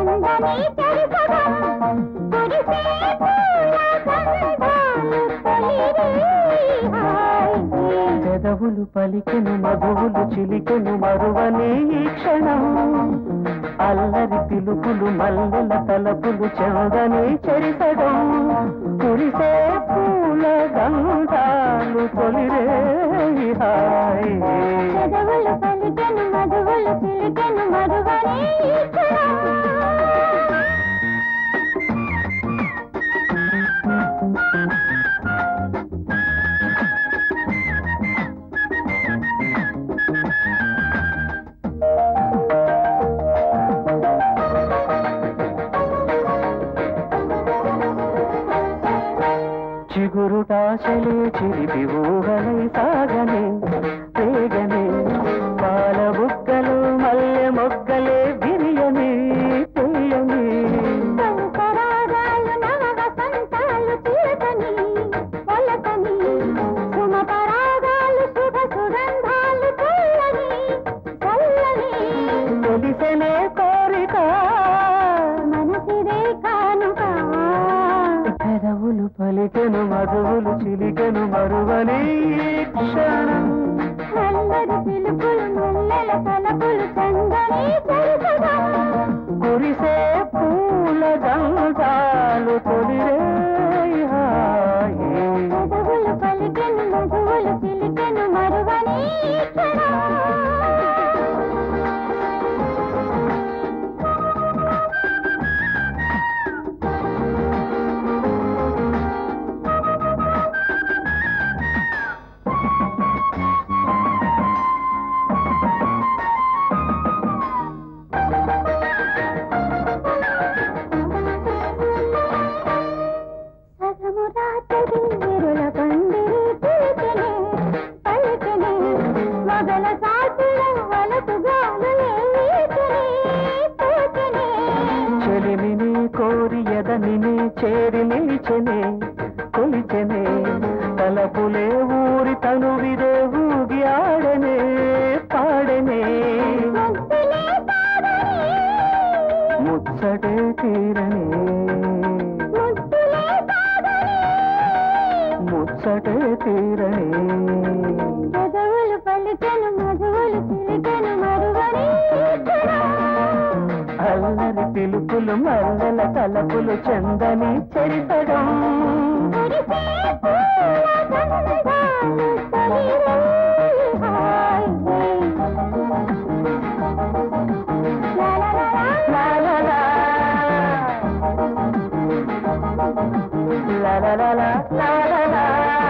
చందని చరిసగం కురిసే పూల గంధాలు తొలిరే హాయ్ పెదవులు పలికెను మధువులు చిలికెను మరువనే ఈ క్షణం అల్లరి పిలుపులు మల్లెల తలపులు చందని చరిసగం కురిసే పూల గంధాలు తొలిరే హాయ్ పెదవులు పలికెను మధువులు చిలికెను మరువనే ఈ క్షణం చిగురుటాశలే చిరిపి ఊహలై సాగనే తేగనే పాల బుగ్గలు మల్లె మొగ్గలే విరియనే తెలియనే సంకరాగాలు నవ వసంతాలు చిలకని పొలకని సుమపరాగాలు శుభ సుగంధాలు చల్లని చల్లని తెలిసెనే కోరిక మనసిదే కానుక పెదవులు పలికెను మధువులు చిలికెను మరువనే ఈ క్షణం నల్లరి పిలుపులు మల్లెల తలపులు చందని చరిసగం కురిసే పూల గంధాలు తొలిరే హాయ్ పెదవులు పలికెను మధువులు చిలికెను మరువని ఈ క్షణం సగము రాత్రి విరుల పందిరి పిలిచెనే పలికెనే మగల సాటుల వలపు గాలులే వీచెనే పూచెనే చెలిమిని కోరి ఎదనిని చేరి నిలిచెనే కొలిచెనే తలపులే ఊరి తనువిదే ఊగి ఆడనే పాడనే ముద్దులే సాగని ముచ్చటే తీరనే ముద్దులే సాగని ముచ్చటే తీరనే పెదవులు పలికెను మధువులు చిలికెను మరువని ఈ క్షణం అల్లరి పిలుపులు మల్లెల తలపులు చందని చరిసగం కురిసే పూల గంధాలు తొలిరే హాయ్ లా లా లా la la la la la la la la